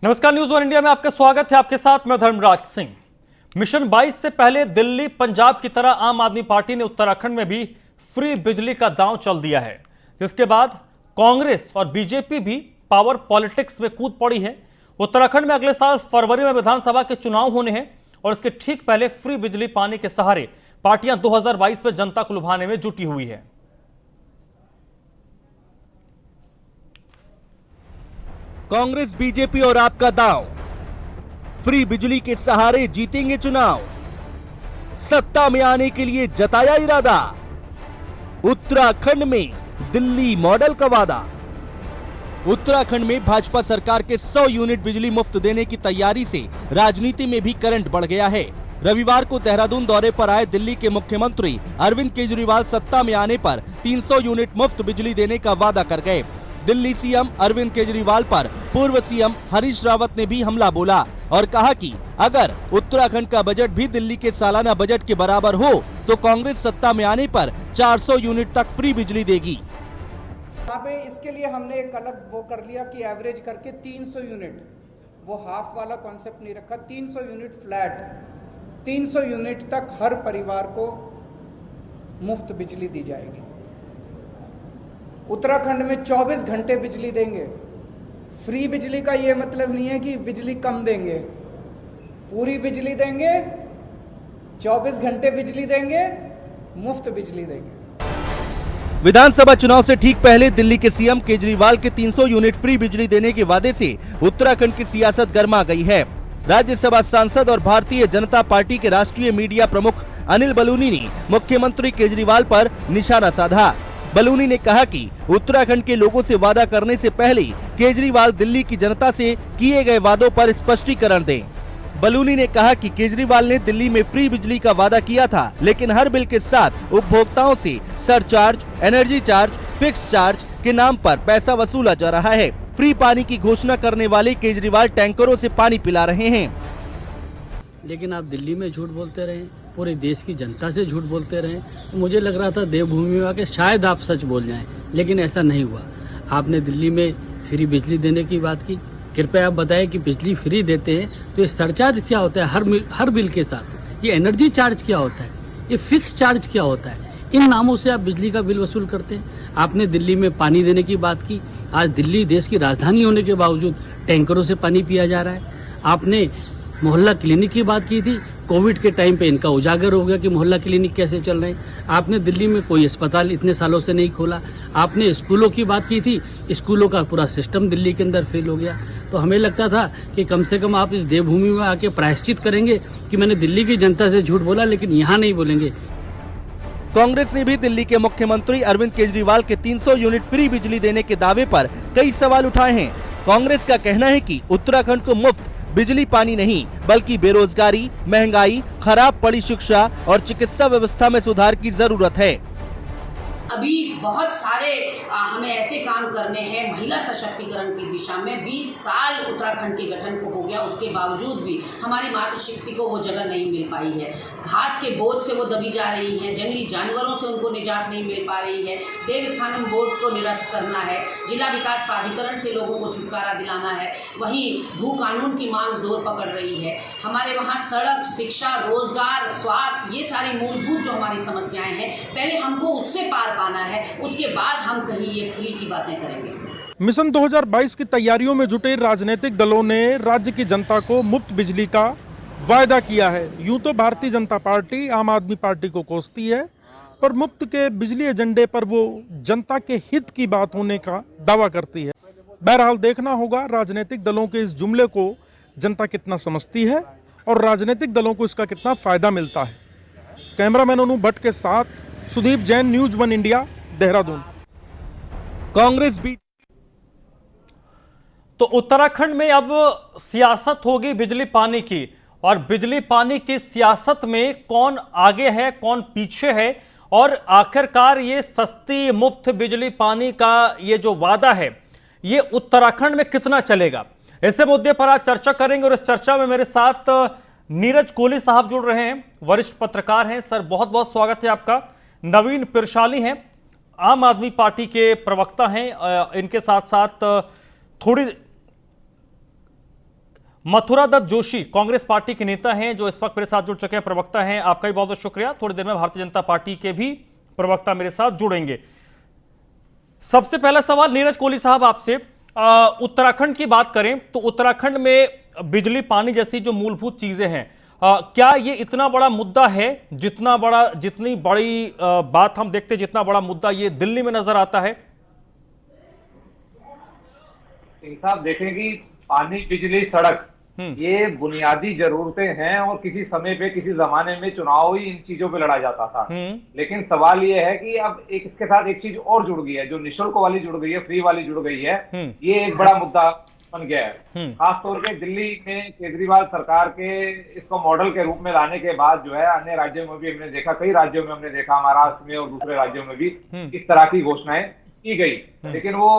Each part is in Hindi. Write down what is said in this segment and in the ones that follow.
नमस्कार, न्यूज वन इंडिया में आपका स्वागत है। आपके साथ मैं धर्मराज सिंह। मिशन 22 से पहले दिल्ली पंजाब की तरह आम आदमी पार्टी ने उत्तराखंड में भी फ्री बिजली का दांव चल दिया है, जिसके बाद कांग्रेस और बीजेपी भी पावर पॉलिटिक्स में कूद पड़ी है। उत्तराखंड में अगले साल फरवरी में विधानसभा के चुनाव होने हैं और इसके ठीक पहले फ्री बिजली पाने के सहारे पार्टियां 2022 में जनता को लुभाने में जुटी हुई है। कांग्रेस, बीजेपी और आपका दांव, फ्री बिजली के सहारे जीतेंगे चुनाव, सत्ता में आने के लिए जताया इरादा, उत्तराखंड में दिल्ली मॉडल का वादा। उत्तराखंड में भाजपा सरकार के 100 यूनिट बिजली मुफ्त देने की तैयारी से राजनीति में भी करंट बढ़ गया है। रविवार को देहरादून दौरे पर आए दिल्ली के मुख्यमंत्री अरविंद केजरीवाल सत्ता में आने पर 300 यूनिट मुफ्त बिजली देने का वादा कर गए। दिल्ली सीएम अरविंद केजरीवाल पर पूर्व सीएम हरीश रावत ने भी हमला बोला और कहा कि अगर उत्तराखंड का बजट भी दिल्ली के सालाना बजट के बराबर हो तो कांग्रेस सत्ता में आने पर 400 यूनिट तक फ्री बिजली देगी। यहाँ पे इसके लिए हमने एक अलग वो कर लिया कि एवरेज करके 300 यूनिट, वो हाफ वाला कॉन्सेप्ट नहीं रखा, 300 यूनिट फ्लैट, 300 यूनिट तक हर परिवार को मुफ्त बिजली दी जाएगी। उत्तराखंड में 24 घंटे बिजली देंगे। फ्री बिजली का ये मतलब नहीं है कि बिजली कम देंगे, पूरी बिजली देंगे, 24 घंटे बिजली देंगे, मुफ्त बिजली देंगे। विधानसभा चुनाव से ठीक पहले दिल्ली के सीएम केजरीवाल के 300 यूनिट फ्री बिजली देने के वादे से उत्तराखंड की सियासत गर्मा गई है। राज्यसभा सांसद और भारतीय जनता पार्टी के राष्ट्रीय मीडिया प्रमुख अनिल बलूनी ने मुख्यमंत्री केजरीवाल पर निशाना साधा। बलूनी ने कहा कि उत्तराखंड के लोगों से वादा करने से पहले केजरीवाल दिल्ली की जनता से किए गए वादों पर स्पष्टीकरण दें। बलूनी ने कहा कि केजरीवाल ने दिल्ली में फ्री बिजली का वादा किया था, लेकिन हर बिल के साथ उपभोक्ताओं से surcharge, energy charge, fix charge के नाम पर पैसा वसूला जा रहा है। फ्री पानी की घोषणा करने वाले केजरीवाल टैंकरों से पानी पिला रहे हैं। लेकिन आप दिल्ली में झूठ बोलते रहे, पूरे देश की जनता से झूठ बोलते रहे। तो मुझे लग रहा था देवभूमि में आके शायद आप सच बोल जाएं, लेकिन ऐसा नहीं हुआ। आपने दिल्ली में फ्री बिजली देने की बात की। कृपया आप बताएं कि बिजली फ्री देते हैं तो ये सरचार्ज क्या होता है हर बिल के साथ, ये एनर्जी चार्ज क्या होता है, ये फिक्स चार्ज क्या होता है। इन नामों से आप बिजली का बिल वसूल करते हैं। आपने दिल्ली में पानी देने की बात की। आज दिल्ली देश की राजधानी होने के बावजूद टैंकरों से पानी पिया जा रहा है। आपने मोहल्ला क्लिनिक की बात की थी। कोविड के टाइम पे इनका उजागर हो गया कि मोहल्ला क्लिनिक कैसे चल रहे हैं। आपने दिल्ली में कोई अस्पताल इतने सालों से नहीं खोला। आपने स्कूलों की बात की थी, स्कूलों का पूरा सिस्टम दिल्ली के अंदर फेल हो गया। तो हमें लगता था कि कम से कम आप इस देवभूमि में आके प्रायश्चित करेंगे कि मैंने दिल्ली की जनता से झूठ बोला, लेकिन यहाँ नहीं बोलेंगे। कांग्रेस ने भी दिल्ली के मुख्यमंत्री अरविंद केजरीवाल के 300 यूनिट फ्री बिजली देने के दावे पर कई सवाल उठाए हैं। कांग्रेस का कहना है कि उत्तराखंड को मुफ्त बिजली पानी नहीं, बल्कि बेरोजगारी, महंगाई, खराब पड़ी शिक्षा और चिकित्सा व्यवस्था में सुधार की जरूरत है। अभी बहुत सारे हमें ऐसे काम करने हैं महिला सशक्तिकरण की दिशा में। 20 साल उत्तराखंड के गठन को हो गया, उसके बावजूद भी हमारी मातृशक्ति को वो जगह नहीं मिल पाई है। घास के बोझ से वो दबी जा रही हैं, जंगली जानवरों से उनको निजात नहीं मिल पा रही है। देवस्थानम बोर्ड को निरस्त करना है, जिला विकास प्राधिकरण से लोगों को छुटकारा दिलाना है। वहीं भू कानून की मांग जोर पकड़ रही है। हमारे वहाँ सड़क, शिक्षा, रोजगार, स्वास्थ्य, ये सारी मूलभूत जो हमारी समस्याएं हैं, पहले हमको उससे पार पाना है, उसके बाद हम कहीं ये फ्री की बातें करेंगे। मिशन 2022 की तैयारियों में जुटे राजनीतिक दलों ने राज्य की जनता को मुफ्त बिजली का वायदा किया है। यूं तो भारतीय जनता पार्टी आम आदमी पार्टी को कोसती है, पर मुफ्त के बिजली एजेंडे पर वो जनता के हित की बात होने का दावा करती है। बहरहाल देखना होगा राजनीतिक दलों के इस जुमले को जनता कितना समझती है और राजनीतिक दलों को इसका कितना फायदा मिलता है। कैमरामैन अनु भट्ट के साथ Sudeep Jain, news one India, Dehradun. Congress भी तो उत्तराखंड में अब सियासत होगी बिजली पानी की, और बिजली पानी की सियासत में कौन आगे है, कौन पीछे है, और आखिरकार ये सस्ती मुफ्त बिजली पानी का ये जो वादा है ये उत्तराखंड में कितना चलेगा, ऐसे मुद्दे पर आज चर्चा करेंगे। और इस चर्चा में मेरे साथ नीरज कोहली साहब जुड़ रहे हैं, वरिष्ठ पत्रकार हैं। सर, बहुत बहुत स्वागत है आपका। नवीन पिरशाली हैं, आम आदमी पार्टी के प्रवक्ता हैं, इनके साथ साथ थोड़ी मथुरा दत्त जोशी कांग्रेस पार्टी के नेता हैं जो इस वक्त मेरे साथ जुड़ चुके हैं, प्रवक्ता हैं। आपका भी बहुत बहुत शुक्रिया। थोड़ी देर में भारतीय जनता पार्टी के भी प्रवक्ता मेरे साथ जुड़ेंगे। सबसे पहला सवाल नीरज कोहली साहब आपसे, उत्तराखंड की बात करें तो उत्तराखंड में बिजली पानी जैसी जो मूलभूत चीजें हैं, क्या ये इतना बड़ा मुद्दा है जितनी बड़ी बात हम देखते हैं, जितना बड़ा मुद्दा ये दिल्ली में नजर आता है? साहब देखें कि पानी, बिजली, सड़क ये बुनियादी जरूरतें हैं और किसी समय पे, किसी जमाने में चुनाव ही इन चीजों पे लड़ा जाता था। लेकिन सवाल ये है कि अब इसके साथ एक चीज और जुड़ गई है, जो निःशुल्क वाली जुड़ गई है, फ्री वाली जुड़ गई है। ये एक बड़ा मुद्दा बन गया है। खासतौर पे दिल्ली में केजरीवाल सरकार के इसको मॉडल के रूप में लाने के बाद जो है, अन्य राज्यों में भी हमने देखा, कई राज्यों में हमने देखा, महाराष्ट्र में और दूसरे राज्यों में भी इस तरह की घोषणाएं की गई। लेकिन वो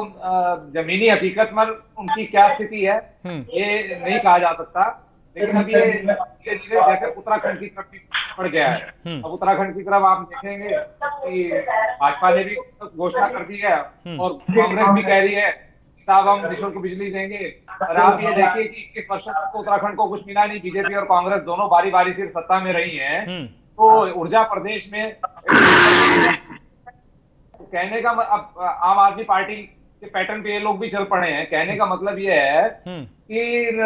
जमीनी हकीकत में उनकी क्या स्थिति है ये नहीं कहा जा सकता। लेकिन अब ये जैसे उत्तराखंड की तरफ पड़ गया है। अब उत्तराखंड की तरफ आप देखेंगे कि भाजपा ने भी घोषणा कर दी है और कांग्रेस भी कह रही है साहब हम निःशुल्क बिजली देंगे। और आप ये देखिए कि 21 वर्षों तक तो उत्तराखंड को कुछ मिला नहीं। बीजेपी और कांग्रेस दोनों बारी बारी से सत्ता में रही हैं। तो ऊर्जा प्रदेश में कहने का अब आम आदमी पार्टी के पैटर्न पे ये लोग भी चल पड़े हैं। कहने का मतलब ये है कि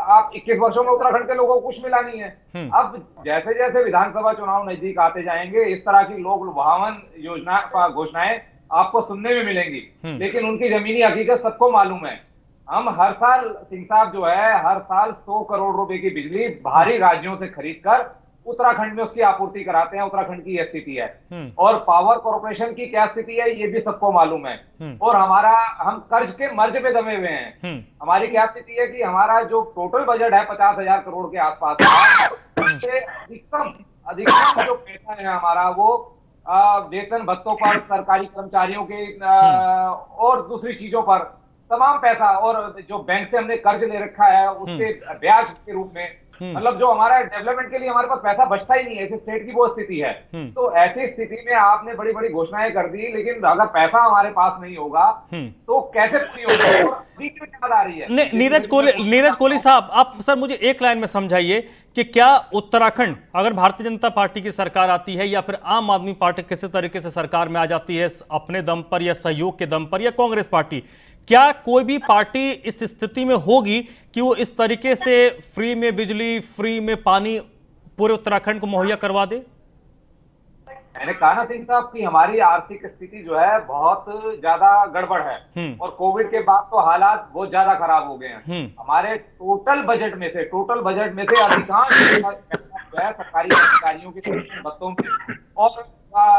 आप 21 वर्षों में उत्तराखंड के लोगों को कुछ मिला नहीं है। अब जैसे जैसे विधानसभा चुनाव नजदीक आते जाएंगे, इस तरह की लोक लुभावन योजना घोषणाएं आपको सुनने में मिलेंगी। लेकिन उनकी जमीनी हकीकत सबको मालूम है। हम हर साल, सिंह साहब जो है, हर साल 100 करोड़ रुपए की बिजली बाहरी राज्यों से खरीद कर उत्तराखंड में उसकी आपूर्ति कराते हैं। उत्तराखंड की यह स्थिति है। और पावर कॉर्पोरेशन की क्या स्थिति है ये भी सबको मालूम है। और हम कर्ज के मर्ज पे दबे हुए हैं। हमारी क्या स्थिति है कि हमारा जो टोटल बजट है 50,000 करोड़ के आसपास है, उससे अधिकतम जो पैसा है हमारा वो वेतन भत्तों पर, सरकारी कर्मचारियों के और दूसरी चीजों पर तमाम पैसा, और जो बैंक से हमने कर्ज ले रखा है उसके ब्याज के रूप में, मतलब जो हमारा डेवलपमेंट के लिए हमारे पास पैसा बचता ही नहीं है। ऐसे स्टेट की वो स्थिति है। तो ऐसी स्थिति में आपने बड़ी बड़ी घोषणाएं कर दी, लेकिन अगर पैसा हमारे पास नहीं होगा तो कैसे पूरी होगी? याद आ रही है नीरज कोहली साहब, आप सर मुझे एक लाइन में समझाइए कि क्या उत्तराखंड, अगर भारतीय जनता पार्टी की सरकार आती है या फिर आम आदमी पार्टी किसी तरीके से सरकार में आ जाती है अपने दम पर या सहयोग के दम पर, या कांग्रेस पार्टी, क्या कोई भी पार्टी इस स्थिति में होगी कि वो इस तरीके से फ्री में बिजली, फ्री में पानी पूरे उत्तराखंड को मुहैया करवा दे? मैंने कहा ना सिंह साहब कि हमारी आर्थिक स्थिति जो है बहुत ज्यादा गड़बड़ है और कोविड के बाद तो हालात बहुत ज्यादा खराब हो गए हैं। हमारे टोटल बजट में से अधिकांश सरकारी कर्मचारियों के भत्तों में और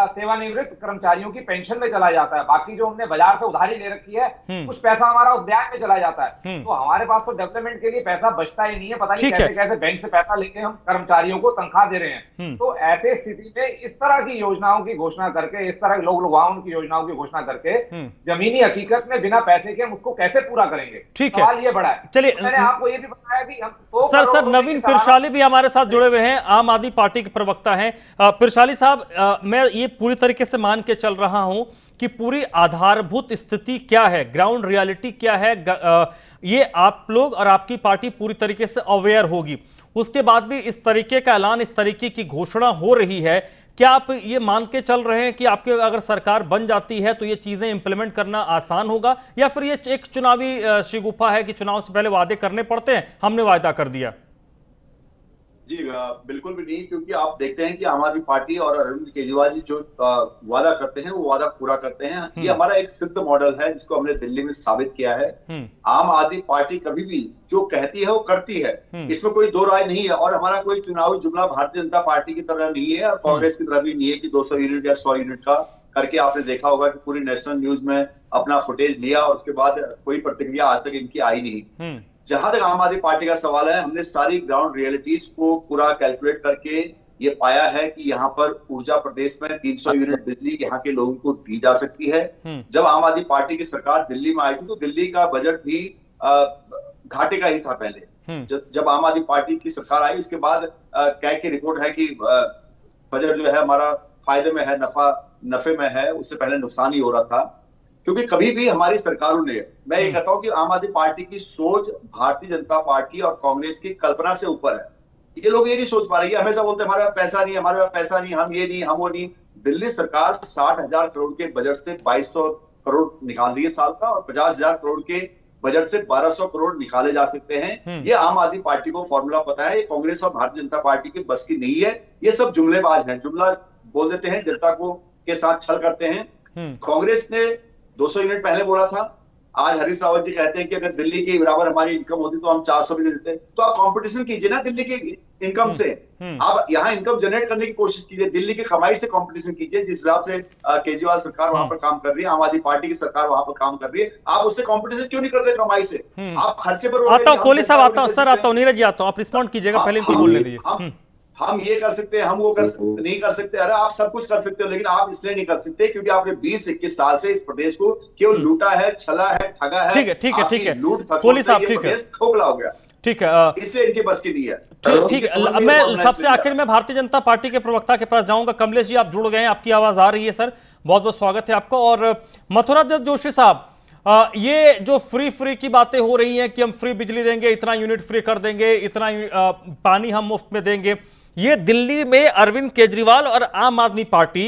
सेवानिवृत्त कर्मचारियोयों की पेंशन में चला जाता है। बाकी जो हमने बाजार से उधारी ले रखी है कुछ पैसा हमारा उस ब्याज में चला जाता है। तो हमारे पास तो डेवलपमेंट के लिए पैसा बचता ही नहीं है। पता नहीं कैसे कैसे बैंक से पैसा लेके हम कर्मचारियों को तनख्वाह दे रहे हैं। तो ऐसे स्थिति में इस तरह की योजनाओं की घोषणा करके, इस तरह लोक लुभावन की योजनाओं की घोषणा करके जमीनी हकीकत में बिना पैसे के हम उसको कैसे पूरा करेंगे? सवाल ये बड़ा है। चलिए, मैंने आपको ये भी बताया कि हम सर नवीन पिरशाली भी हमारे साथ जुड़े हुए हैं, आम आदमी पार्टी के प्रवक्ता हैं। पिरशाली साहब, मैं ये पूरी तरीके से मान के चल रहा हूं कि पूरी आधारभूत स्थिति क्या है, ग्राउंड रियलिटी क्या है, ये आप लोग और आपकी पार्टी पूरी तरीके से अवेयर होगी। उसके बाद भी इस तरीके का ऐलान, इस तरीके की घोषणा हो रही है, क्या आप ये मान के चल रहे हैं कि आपकी अगर सरकार बन जाती है तो ये चीजें इंप्लीमेंट करना आसान होगा, या फिर ये एक चुनावी शिगुफा है कि चुनाव से पहले वादे करने पड़ते हैं, हमने वायदा कर दिया? जी बिल्कुल भी नहीं, क्योंकि आप देखते हैं कि आम आदमी पार्टी और अरविंद केजरीवाल जी जो वादा करते हैं वो वादा पूरा करते हैं। ये हमारा एक सिद्ध मॉडल है जिसको हमने दिल्ली में साबित किया है। आम आदमी पार्टी कभी भी जो कहती है वो करती है, इसमें कोई दो राय नहीं है। और हमारा कोई चुनावी जुमला भारतीय जनता पार्टी की तरह नहीं है और कांग्रेस की तरह भी नहीं है कि 200 यूनिट या 100 यूनिट का करके आपने देखा होगा कि पूरी नेशनल न्यूज में अपना फुटेज लिया और उसके बाद कोई प्रतिक्रिया आज तक इनकी आई नहीं। जहां तक आम आदमी पार्टी का सवाल है, हमने सारी ग्राउंड रियलिटीज को पूरा कैलकुलेट करके ये पाया है कि यहाँ पर ऊर्जा प्रदेश में 300 यूनिट बिजली यहाँ के लोगों को दी जा सकती है। जब आम आदमी पार्टी की सरकार दिल्ली में आई थी तो दिल्ली का बजट भी घाटे का ही था पहले। जब आम आदमी पार्टी की सरकार आई उसके बाद कैग की रिपोर्ट है कि बजट जो है हमारा फायदे में है, नफे में है, उससे पहले नुकसान ही हो रहा था। क्योंकि कभी भी हमारी सरकारों ने, मैं ये कहता हूं कि आम आदमी पार्टी की सोच भारतीय जनता पार्टी और कांग्रेस की कल्पना से ऊपर है। ये लोग ये नहीं सोच पा रहे, हमेशा बोलते हमारे पास पैसा नहीं, हमारे पास पैसा नहीं, हम ये नहीं, हम वो नहीं। दिल्ली सरकार 60,000 करोड़ के बजट से 2200 करोड़ निकाल रही है साल का, और 50,000 करोड़ के बजट से 1200 करोड़ निकाले जा सकते हैं। ये आम आदमी पार्टी को फॉर्मूला पता है, ये कांग्रेस और भारतीय जनता पार्टी की बस की नहीं है। ये सब जुमलेबाज हैं, जुमला बोल देते हैं, जनता को के साथ छल करते हैं। कांग्रेस ने 200 यूनिट पहले बोला था, आज हरीश रावत जी कहते हैं कि अगर दिल्ली के बराबर हमारी इनकम होती तो हम 400 भी दे देते। तो आप कंपटीशन कीजिए ना दिल्ली की इनकम से, आप यहाँ इनकम जनरेट करने की कोशिश कीजिए, दिल्ली की कमाई से कंपटीशन कीजिए। जिस हिसाब से केजरीवाल सरकार वहां पर काम कर रही है, आम आदमी पार्टी की सरकार वहां पर काम कर रही है, आप उससे कंपटीशन क्यों नहीं करते कमाई से? आप खर्चे पर आता हूँ कोहली साहब, आता हूँ सर, आता हूँ नीरज जी, आता हूँ, आप रिस्पॉन्ड कीजिएगा, पहले इनको बोलने दीजिए। हम ये कर सकते हैं, हम वो नहीं कर सकते। अरे आप सब कुछ कर सकते हो, लेकिन आप इसलिए नहीं कर सकते क्योंकि आपने 20-21 साल से इस प्रदेश को केवल लूटा है, छला है, ठगा है। ठीक है, ठीक है, ठीक है लूट कोहली साहब, ठीक है, खोखला हो गया, ठीक है, इसलिए इनकी बस की नहीं है। ठीक है। मैं सबसे आखिर में भारतीय जनता पार्टी के प्रवक्ता के पास जाऊंगा। कमलेश जी, आप जुड़ गए हैं, आपकी आवाज आ रही है सर, बहुत बहुत स्वागत है आपका। और मथुरा दत्त जोशी साहब, ये जो फ्री की बातें हो रही हैं कि हम फ्री बिजली देंगे, इतना यूनिट फ्री कर देंगे, इतना पानी हम मुफ्त में देंगे, ये दिल्ली में अरविंद केजरीवाल और आम आदमी पार्टी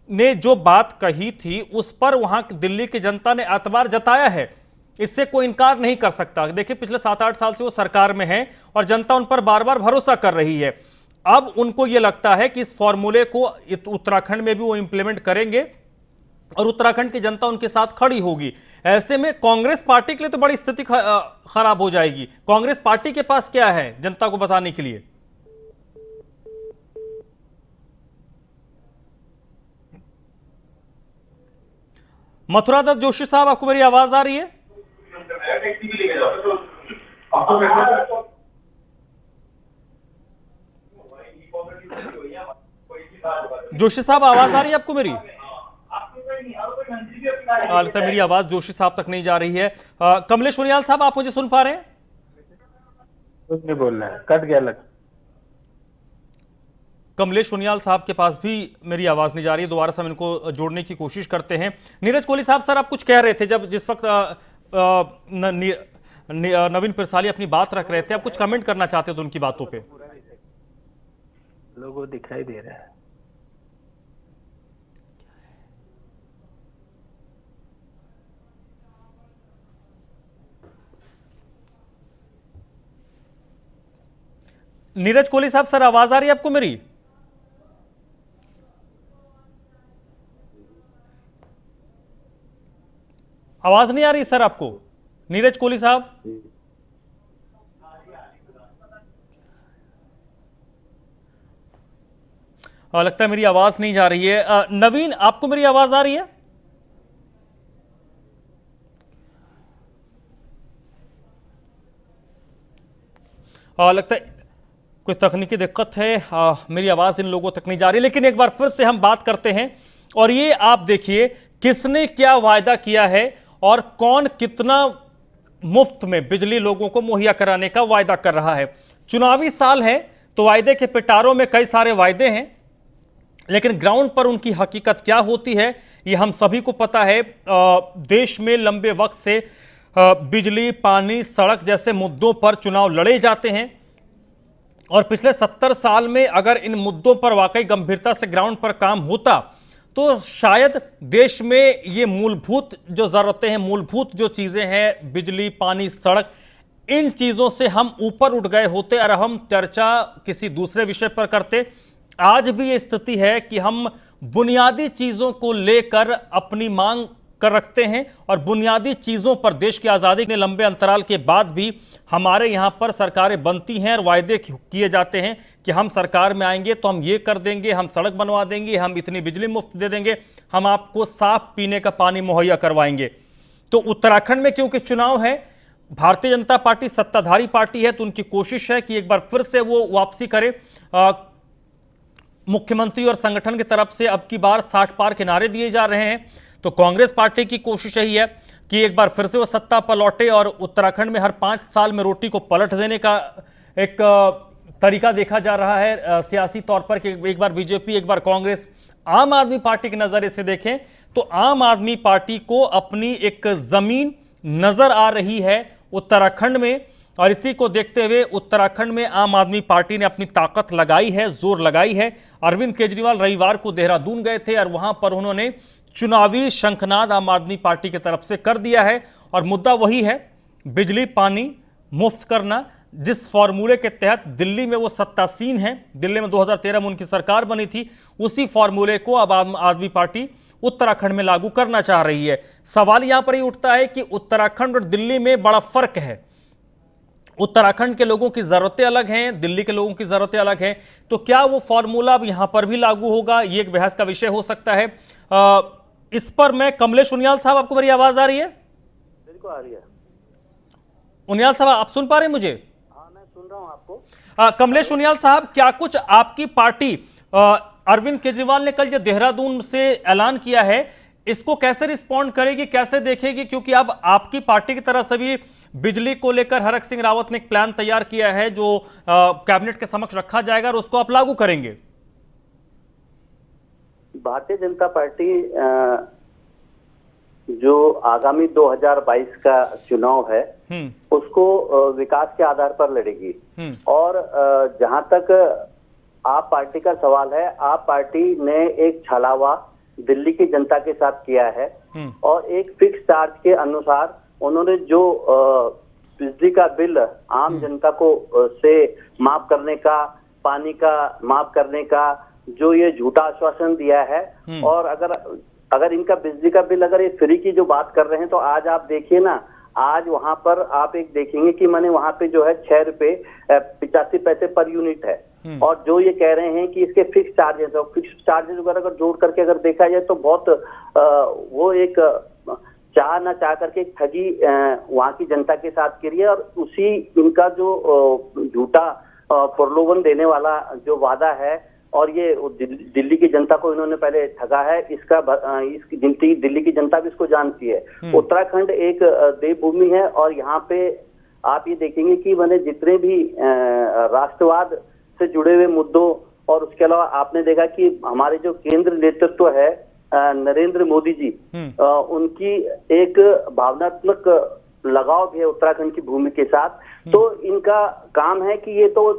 ने जो बात कही थी उस पर वहां दिल्ली की जनता ने एतबार जताया है, इससे कोई इनकार नहीं कर सकता। देखिए पिछले 7-8 साल से वो सरकार में है और जनता उन पर बार बार भरोसा कर रही है। अब उनको ये लगता है कि इस फॉर्मूले को उत्तराखंड में भी वो इंप्लीमेंट करेंगे और उत्तराखंड की जनता उनके साथ खड़ी होगी। ऐसे में कांग्रेस पार्टी के लिए तो बड़ी स्थिति खराब हो जाएगी। कांग्रेस पार्टी के पास क्या है जनता को बताने के लिए? मथुरा दत्त जोशी साहब, आपको मेरी आवाज आ रही है? जोशी साहब, आवाज आ रही है आपको मेरी? लगता है मेरी आवाज जोशी साहब तक नहीं जा रही है। कमलेश उनियाल साहब, आप मुझे सुन पा रहे हैं? कुछ नहीं बोल रहा है, कट गया लग। कमलेश उनियाल साहब के पास भी मेरी आवाज नहीं जा रही है, दोबारा से हम इनको जोड़ने की कोशिश करते हैं। नीरज कोहली साहब, सर आप कुछ कह रहे थे जिस वक्त नवीन पिरसाली अपनी बात रख रहे थे, आप कुछ कमेंट करना चाहते थे उनकी बातों पे? लोगों दिखाई दे रहा है। नीरज कोहली साहब, सर आवाज आ रही है आपको मेरी? आवाज नहीं आ रही सर आपको, नीरज कोहली साहब? लगता है मेरी आवाज नहीं जा रही है। नवीन, आपको मेरी आवाज आ रही है? लगता है कोई तकनीकी दिक्कत है, मेरी आवाज इन लोगों तक नहीं जा रही। लेकिन एक बार फिर से हम बात करते हैं और ये आप देखिए किसने क्या वायदा किया है और कौन कितना मुफ्त में बिजली लोगों को मुहैया कराने का वायदा कर रहा है। चुनावी साल है तो वायदे के पिटारों में कई सारे वायदे हैं, लेकिन ग्राउंड पर उनकी हकीकत क्या होती है ये हम सभी को पता है। देश में लंबे वक्त से बिजली, पानी, सड़क जैसे मुद्दों पर चुनाव लड़े जाते हैं और पिछले 70 साल में अगर इन मुद्दों पर वाकई गंभीरता से ग्राउंड पर काम होता तो शायद देश में ये मूलभूत जो ज़रूरतें हैं, मूलभूत जो चीज़ें हैं, बिजली, पानी, सड़क, इन चीज़ों से हम ऊपर उठ गए होते और हम चर्चा किसी दूसरे विषय पर करते। आज भी ये स्थिति है कि हम बुनियादी चीज़ों को लेकर अपनी मांग कर रखते हैं और बुनियादी चीज़ों पर देश की आज़ादी के लंबे अंतराल के बाद भी हमारे यहाँ पर सरकारें बनती हैं और वायदे किए जाते हैं कि हम सरकार में आएंगे तो हम ये कर देंगे, हम सड़क बनवा देंगे, हम इतनी बिजली मुफ्त दे देंगे, हम आपको साफ पीने का पानी मुहैया करवाएंगे। तो उत्तराखंड में क्योंकि चुनाव है, भारतीय जनता पार्टी सत्ताधारी पार्टी है, तो उनकी कोशिश है कि एक बार फिर से वो वापसी करे। मुख्यमंत्री और संगठन की तरफ से अब की बार 60 पार के नारे दिए जा रहे हैं, तो कांग्रेस पार्टी की कोशिश यही है कि एक बार फिर से वो सत्ता पर लौटे और उत्तराखंड में हर 5 साल में रोटी को पलट देने का एक तरीका देखा जा रहा है सियासी तौर पर कि एक बार बीजेपी, एक बार कांग्रेस आम आदमी पार्टी के नजरिए से देखें तो आम आदमी पार्टी को अपनी एक जमीन नजर आ रही है उत्तराखंड में, और इसी को देखते हुए उत्तराखंड में आम आदमी पार्टी ने अपनी ताकत लगाई है, जोर लगाई है। अरविंद केजरीवाल रविवार को देहरादून गए थे और वहां पर उन्होंने चुनावी शंखनाद आम आदमी पार्टी की तरफ से कर दिया है, और मुद्दा वही है बिजली पानी मुफ्त करना, जिस फॉर्मूले के तहत दिल्ली में वो सत्तासीन है। दिल्ली में 2013 में उनकी सरकार बनी थी, उसी फॉर्मूले को अब आम आदमी पार्टी उत्तराखंड में लागू करना चाह रही है। सवाल यहां पर ये उठता है कि उत्तराखंड और दिल्ली में बड़ा फर्क है। उत्तराखंड के लोगों की जरूरतें अलग हैं, दिल्ली के लोगों की जरूरतें अलग हैं, तो क्या वो फॉर्मूला अब यहां पर भी लागू होगा, ये एक बहस का विषय हो सकता है। इस पर मैं कमलेश उनियाल साहब, आपको मेरी आवाज आ रही है? बिल्कुल आ रही है। उनियाल साहब आप सुन पा रहे हैं मुझे? हाँ, मैं सुन रहा हूं आपको। कमलेश उनियाल साहब, क्या कुछ आपकी पार्टी अरविंद केजरीवाल ने कल जो देहरादून से ऐलान किया है, इसको कैसे रिस्पॉन्ड करेगी, कैसे देखेगी? क्योंकि अब आपकी पार्टी की तरफ से भी बिजली को लेकर हरक सिंह रावत ने एक प्लान तैयार किया है जो कैबिनेट के समक्ष रखा जाएगा और उसको आप लागू करेंगे। भारतीय जनता पार्टी जो आगामी 2022 का चुनाव है उसको विकास के आधार पर लड़ेगी। और जहां तक आप पार्टी का सवाल है, आप पार्टी ने एक छलावा दिल्ली की जनता के साथ किया है और एक फिक्स चार्ज के अनुसार उन्होंने जो बिजली का बिल आम जनता को से माफ करने का, पानी का माफ करने का जो ये झूठा आश्वासन दिया है, और अगर इनका बिजली का बिल अगर ये फ्री की जो बात कर रहे हैं तो आज आप देखिए ना, आज वहां पर आप एक देखेंगे कि मैंने वहां पे जो है 6 रुपए 85 पैसे पर यूनिट है, और जो ये कह रहे हैं कि इसके फिक्स चार्जेस है, फिक्स चार्जेस वगैरह अगर जोड़ करके अगर देखा जाए तो बहुत वो एक चाह ना चाह करके ठगी वहां की जनता के साथ करी है। और उसी इनका जो झूठा प्रलोभन देने वाला जो वादा है, और ये दिल्ली की जनता को इन्होंने पहले ठगा है, दिल्ली की जनता भी इसको जानती है। उत्तराखंड एक देवभूमि है और यहाँ पे आप ये देखेंगे कि मैंने जितने भी राष्ट्रवाद से जुड़े हुए मुद्दों, और उसके अलावा आपने देखा कि हमारे जो केंद्र नेतृत्व है नरेंद्र मोदी जी, उनकी एक भावनात्मक लगाव भी है उत्तराखंड की भूमि के साथ। तो इनका काम है कि ये तो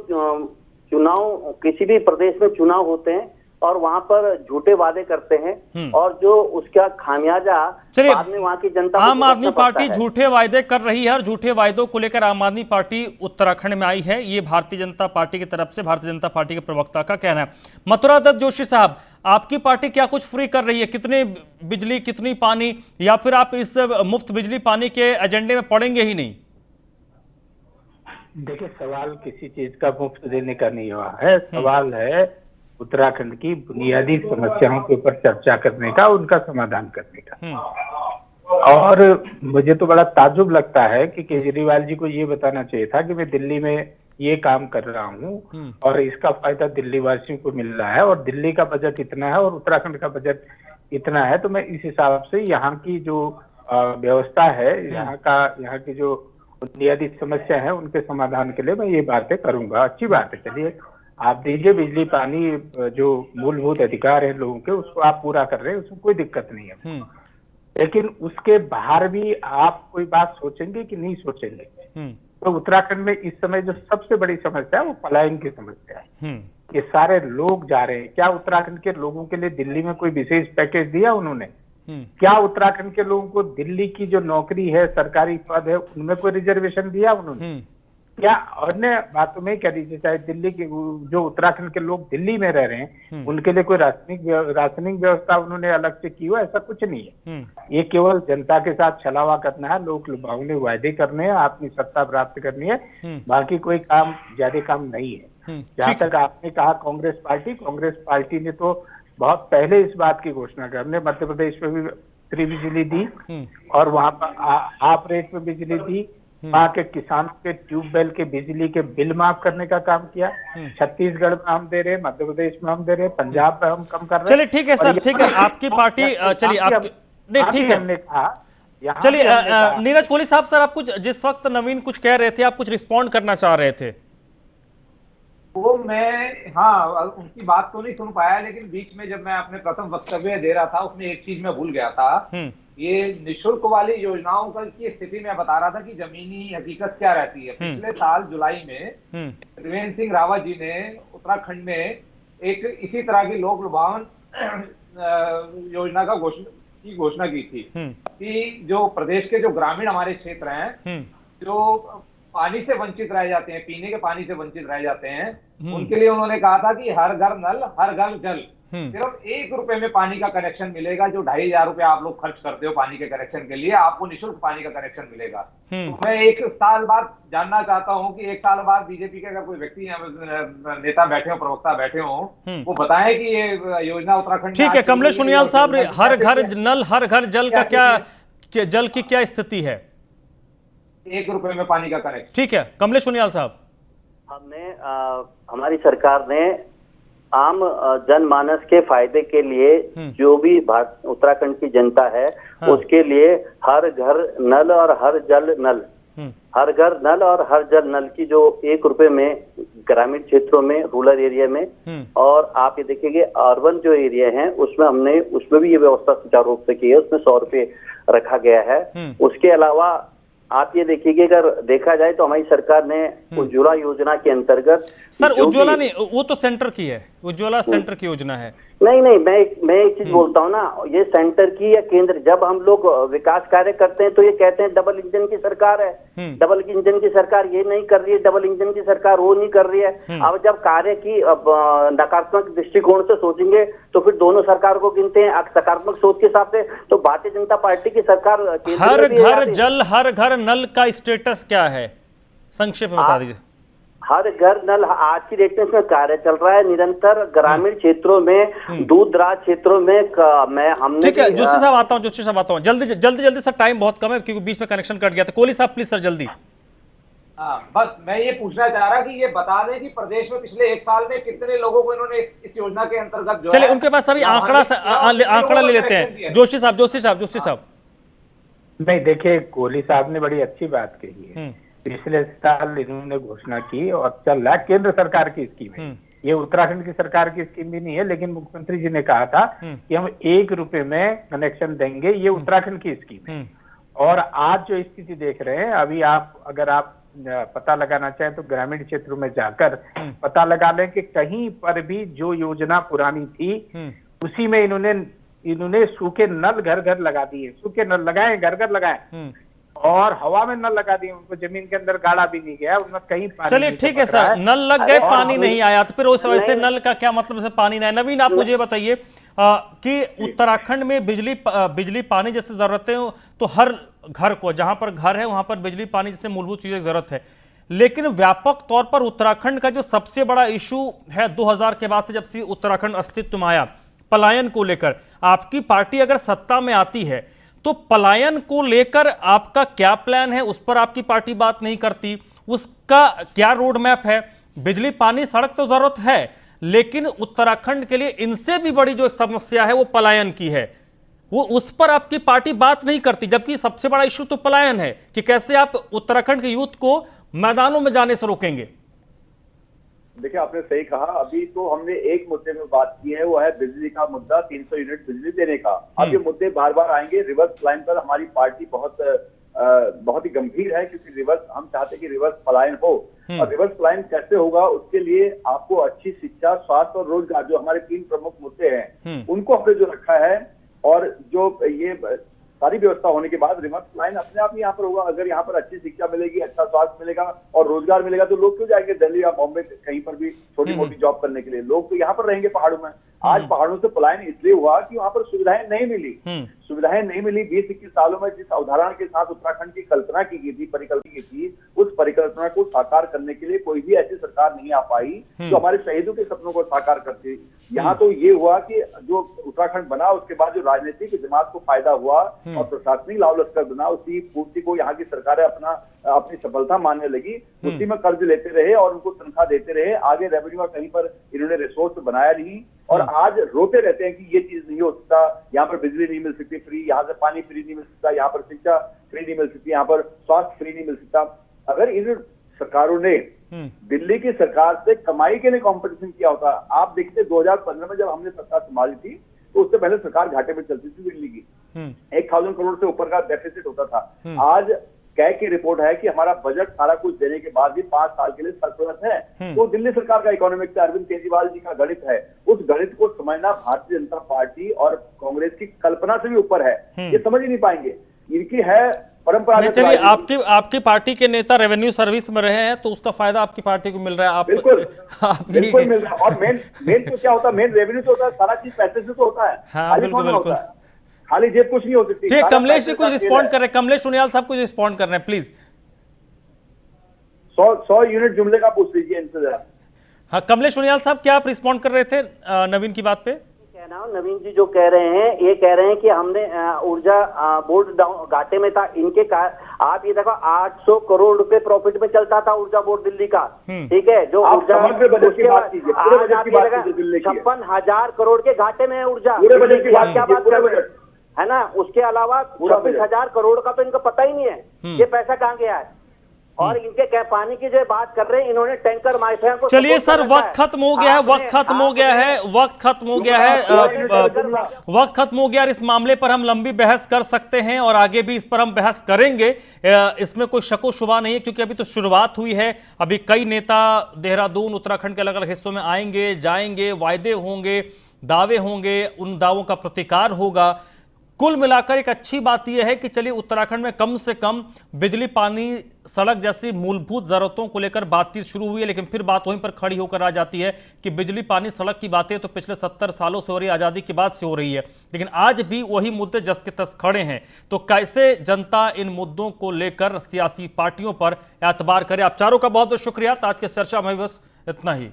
चुनाव, किसी भी प्रदेश में चुनाव होते हैं और वहां पर झूठे वादे करते हैं, और जो उसका खामियाजा बाद में वहां की जनता, आम आदमी पार्टी झूठे वायदे कर रही है और झूठे वायदों को लेकर आम आदमी पार्टी उत्तराखंड में आई है, ये भारतीय जनता पार्टी की तरफ से भारतीय जनता पार्टी के प्रवक्ता का कहना है। मथुरा दत्त जोशी साहब, आपकी पार्टी क्या कुछ फ्री कर रही है? कितने बिजली, कितनी पानी, या फिर आप इस मुफ्त बिजली पानी के एजेंडे में पड़ेंगे ही नहीं? देखिए, सवाल किसी चीज का मुफ्त देने का नहीं हुआ है, सवाल है उत्तराखंड की बुनियादी समस्याओं के ऊपर चर्चा करने का, उनका समाधान करने का। और मुझे तो बड़ा ताज्जुब लगता है कि केजरीवाल जी को ये बताना चाहिए था कि मैं दिल्ली में ये काम कर रहा हूँ और इसका फायदा दिल्ली वासियों को मिल रहा है, और दिल्ली का बजट इतना है और उत्तराखंड का बजट इतना है, तो मैं इस हिसाब से यहाँ की जो व्यवस्था है, यहाँ की जो बुनियादी समस्या है उनके समाधान के लिए मैं ये बातें करूंगा। अच्छी बात है, चलिए आप दीजिए बिजली पानी, जो मूलभूत अधिकार है लोगों के, उसको आप पूरा कर रहे हैं, उसमें कोई दिक्कत नहीं है। लेकिन उसके बाहर भी आप कोई बात सोचेंगे कि नहीं सोचेंगे? तो उत्तराखंड में इस समय जो सबसे बड़ी समस्या है वो पलायन की समस्या है। ये सारे लोग जा रहे हैं, क्या उत्तराखंड के लोगों के लिए दिल्ली में कोई विशेष पैकेज दिया उन्होंने? क्या उत्तराखंड के लोगों को दिल्ली की जो नौकरी है, सरकारी पद है, उनमें कोई रिजर्वेशन दिया उन्होंने? क्या अन्य बातों में कह दीजिए, चाहे दिल्ली के जो उत्तराखंड के लोग दिल्ली में रह रहे हैं उनके लिए कोई राशनिंग व्यवस्था उन्होंने अलग से की हो? ऐसा कुछ नहीं है। ये केवल जनता के साथ छलावा करना है, लोग लुभावने वायदे करने हैं, अपनी सत्ता प्राप्त करनी है, बाकी कोई काम ज्यादा काम नहीं है। जहां तक आपने कहा कांग्रेस पार्टी ने तो बहुत पहले इस बात की घोषणा कर, हमने मध्य प्रदेश में भी फ्री बिजली दी और वहां पर हाफ रेट में बिजली दी, वहां के किसानों के ट्यूबवेल के बिजली के बिल माफ करने का काम किया। छत्तीसगढ़ में हम दे रहे, मध्य प्रदेश में हम दे रहे, पंजाब में हम कम कर रहे। चलिए ठीक है सर, ठीक है, आपकी पार्टी, चलिए आप, नहीं ठीक है, हमने कहा। चलिए नीरज कोहली साहब, सर आप कुछ जिस वक्त नवीन कुछ कह रहे थे, आप कुछ रिस्पॉन्ड करना चाह रहे थे? वो मैं हाँ उनकी बात तो नहीं सुन पाया, लेकिन बीच में जब मैं अपने प्रथम वक्तव्य दे रहा था उसमें एक चीज मैं भूल गया था। ये निःशुल्क वाली योजनाओं की स्थिति में बता रहा था कि जमीनी हकीकत क्या रहती है। पिछले साल जुलाई में त्रिवेंद्र सिंह रावत जी ने उत्तराखंड में एक इसी तरह की लोक लुभावन योजना की घोषणा की थी कि जो प्रदेश के जो ग्रामीण हमारे क्षेत्र हैं जो पानी से वंचित रह जाते हैं, पीने के पानी से वंचित रह जाते हैं, उनके लिए उन्होंने कहा था कि हर घर नल हर घर जल। सिर्फ 1 रुपए में पानी का कनेक्शन मिलेगा। जो 2,500 रुपए आप लोग खर्च करते हो पानी के कनेक्शन के लिए, आपको निःशुल्क पानी का कनेक्शन मिलेगा। तो मैं 1 साल बाद जानना चाहता हूं कि 1 साल बाद बीजेपी के अगर कोई व्यक्ति नेता बैठे हो, प्रवक्ता बैठे हो, वो बताएं कि ये योजना उत्तराखंड। ठीक है कमलेश उनियाल साहब, हर घर नल हर घर जल का क्या जल की क्या स्थिति है? 1 रुपए में पानी का कनेक्शन। ठीक है कमलेश उनियाल साहब, हमने हमारी सरकार ने आम जनमानस के फायदे के लिए जो भी उत्तराखंड की जनता है उसके लिए हर घर नल और हर जल नल, हर घर नल और हर जल नल की जो 1 रुपए में ग्रामीण क्षेत्रों में, रूरल एरिया में, और आप ये देखिए अर्बन जो एरिया है उसमें भी ये व्यवस्था सुचारू रूप से की है। उसमें 100 रुपए रखा गया है। उसके अलावा आप ये देखिए कि अगर देखा जाए तो हमारी सरकार ने उज्ज्वला योजना के अंतर्गत, सर उज्ज्वला नहीं, वो तो सेंटर की है, उज्ज्वला सेंटर की योजना है। नहीं मैं एक चीज बोलता हूँ ना, ये सेंटर की या केंद्र, जब हम लोग विकास कार्य करते हैं तो ये कहते हैं डबल इंजन की सरकार है, डबल इंजन की सरकार ये नहीं कर रही है, डबल इंजन की सरकार वो नहीं कर रही है। अब जब कार्य की नकारात्मक दृष्टिकोण से सोचेंगे तो फिर दोनों सरकार को गिनते हैं। सकारात्मक सोच के हिसाब से तो भारतीय जनता पार्टी की सरकार। हर घर जल हर घर नल का स्टेटस क्या है, संक्षेप में बता दीजिए। हर घर नल आज की डेट में इसमें कार्य चल रहा है निरंतर ग्रामीण क्षेत्रों में, दूर दराज क्षेत्रों में। हमने ठीक है जोशी साहब आता हूँ, जल्दी सर, टाइम बहुत कम है क्योंकि बीच में कनेक्शन कट गया था। कोहली साहब प्लीज सर जल्दी। बस मैं ये पूछना चाह रहा कि ये बता दें कि प्रदेश में पिछले 1 साल में कितने लोगों को इन्होंने इस योजना के अंतर्गत जो चलिए उनके पास अभी आंकड़ा ले लेते हैं। जोशी साहब। नहीं देखिए, कोहली साहब ने बड़ी अच्छी बात कही है। पिछले साल इन्होंने घोषणा की और चल रहा केंद्र सरकार की स्कीम है, ये उत्तराखंड की सरकार की स्कीम भी नहीं है, लेकिन मुख्यमंत्री जी ने कहा था कि हम 1 रुपए में कनेक्शन देंगे, ये उत्तराखंड की स्कीम है। और आज जो स्थिति देख रहे हैं, अभी अगर आप पता लगाना चाहें तो ग्रामीण क्षेत्रों में जाकर पता लगा लें कि कहीं पर भी जो योजना पुरानी थी उसी में इन्होंने सूखे नल घर घर लगा दिए, सूखे नल लगाए, घर घर लगाए, और हवा में नल लगा दिए, उनको जमीन के अंदर गाड़ा भी नहीं गया, उनमें कहीं पानी। चलिए ठीक है सर, नल लग गए, पानी नहीं आया, तो फिर उस वजह से नल का क्या मतलब से पानी नहीं। नवीन आप मुझे बताइए कि उत्तराखंड में बिजली पानी जैसे जरूरतें हो तो हर घर को, जहां पर घर है वहां पर बिजली पानी जैसे मूलभूत चीजें जरूरत है, लेकिन व्यापक तौर पर उत्तराखंड का जो सबसे बड़ा इशू है 2000 के बाद से जब से उत्तराखंड अस्तित्व में आया, पलायन को लेकर, आपकी पार्टी अगर सत्ता में आती है तो पलायन को लेकर आपका क्या प्लान है? उस पर आपकी पार्टी बात नहीं करती, उसका क्या रोड मैप है? बिजली पानी सड़क तो जरूरत है, लेकिन उत्तराखंड के लिए इनसे भी बड़ी जो समस्या है वो पलायन की है, वो उस पर आपकी पार्टी बात नहीं करती, जबकि सबसे बड़ा इशू तो पलायन है कि कैसे आप उत्तराखंड के यूथ को मैदानों में जाने से रोकेंगे। देखिए आपने सही कहा, अभी तो हमने एक मुद्दे में बात की है, वो है बिजली का मुद्दा, 300 यूनिट बिजली देने का। अब ये मुद्दे बार बार आएंगे। रिवर्स लाइन पर हमारी पार्टी बहुत ही गंभीर है, क्योंकि रिवर्स हम चाहते हैं कि रिवर्स पलायन हो। और रिवर्स पलायन कैसे होगा, उसके लिए आपको अच्छी शिक्षा, स्वास्थ्य और रोजगार, जो हमारे 3 प्रमुख मुद्दे हैं, उनको हमने जो रखा है, और जो ये सारी व्यवस्था होने के बाद रिवर्स लाइन अपने आप ही यहाँ पर होगा। अगर यहाँ पर अच्छी शिक्षा मिलेगी, अच्छा स्वास्थ्य मिलेगा और रोजगार मिलेगा तो लोग क्यों जाएंगे दिल्ली या बॉम्बे कहीं पर भी छोटी मोटी जॉब करने के लिए? लोग तो यहाँ पर रहेंगे पहाड़ों में। आज पहाड़ों से पलायन इसलिए हुआ कि वहां पर सुविधाएं नहीं मिली। 20-21 सालों में जिस अवधारणा के साथ उत्तराखंड की कल्पना की गई थी, परिकल्पना की थी, उस परिकल्पना को साकार करने के लिए कोई भी ऐसी सरकार नहीं आ पाई जो हमारे शहीदों के सपनों को साकार करती। यहाँ तो ये हुआ कि जो उत्तराखंड बना उसके बाद जो राजनीतिक दिमाग को फायदा हुआ और प्रशासनिक लाभ लश्कर बना, उसी पूर्ति को यहाँ की सरकारें अपनी सफलता मानने लगी। उसी में कर्ज लेते रहे और उनको तनख्वाह देते रहे। आगे रेवेन्यू कहीं पर इन्होंने रिसोर्स बनाया नहीं, और आज रोते रहते हैं कि ये चीज नहीं हो सकता, यहाँ पर बिजली नहीं मिल सकती फ्री, यहाँ से पानी फ्री नहीं मिल सकता, यहाँ पर शिक्षा फ्री नहीं मिल सकती, यहाँ पर स्वास्थ्य फ्री नहीं मिल सकता। अगर इन सरकारों ने दिल्ली की सरकार से कमाई के लिए कंपटीशन किया होता। आप देखते 2015 में जब हमने सत्ता संभाली थी तो उससे पहले सरकार घाटे में चलती थी दिल्ली की, 1000 करोड़ से ऊपर का डेफिसिट होता था। आज कैग की रिपोर्ट है कि हमारा बजट सारा कुछ देने के बाद भी 5 साल के लिए सरप्लस है। तो दिल्ली सरकार का इकोनॉमिक्स अरविंद केजरीवाल जी का गणित है, उस गणित को समझना भारतीय जनता पार्टी और कांग्रेस की कल्पना से भी ऊपर है। ये समझ ही नहीं पाएंगे, इनकी है परंपरा। चलिए, आपकी पार्टी के नेता रेवेन्यू सर्विस में रहे हैं तो उसका फायदा आपकी पार्टी को मिल रहा है। आप बिल्कुल मिल रहा है। और मेन तो क्या होता है, मेन रेवेन्यू तो होता है, सारा चीज पैसे से तो होता है। हाँ, बिल्कुल खाली जेब कुछ नहीं हो सकती। ठीक, कमलेश जी कुछ रिस्पॉन्ड कर रहे हैं, कमलेश सुनियाल साहब कुछ रिस्पॉन्ड कर रहे हैं, प्लीज। 100 यूनिट जुमले का पूछ लीजिए इनसे जरा। हाँ, कमलेश सुनियाल साहब क्या आप रिस्पॉन्ड कर रहे थे नवीन की बात पे? कहना हूं, नवीन जी जो कह रहे हैं, ये कह रहे हैं कि हमने ऊर्जा बोर्ड घाटे में था, इनके आप ये देखो 800 करोड़ रुपए प्रॉफिट में चलता था ऊर्जा बोर्ड दिल्ली का, ठीक है, जो ऊर्जा 56,000 करोड़ के घाटे में है ऊर्जा, क्या बात कर रहे हैं, है ना। उसके अलावा 26,000 करोड़ का तो इनको पता ही नहीं है ये पैसा कहाँ गया है। और इनके पानी की जो बात कर रहे हैं, इन्होंने टैंकर माफिया को। चलिए सर, वक्त खत्म हो गया है, वक्त खत्म हो गया है, वक्त खत्म हो गया है। इस मामले पर हम लंबी बहस कर सकते हैं और आगे भी इस पर हम बहस करेंगे, इसमें कोई शको शुबा नहीं है, क्योंकि अभी तो शुरुआत हुई है। अभी कई नेता देहरादून, उत्तराखंड के अलग अलग हिस्सों में आएंगे जाएंगे, वायदे होंगे, दावे होंगे, उन दावों का प्रतिकार होगा। कुल मिलाकर एक अच्छी बात यह है कि चलिए उत्तराखंड में कम से कम बिजली, पानी, सड़क जैसी मूलभूत जरूरतों को लेकर बातचीत शुरू हुई है, लेकिन फिर बात वहीं पर खड़ी होकर आ जाती है कि बिजली, पानी, सड़क की बातें तो पिछले 70 सालों से हो रही है, आज़ादी के बाद से हो रही है, लेकिन आज भी वही मुद्दे जस के तस खड़े हैं। तो कैसे जनता इन मुद्दों को लेकर सियासी पार्टियों पर एतबार करे? आप चारों का बहुत बहुत शुक्रिया। आज की चर्चा में बस इतना ही।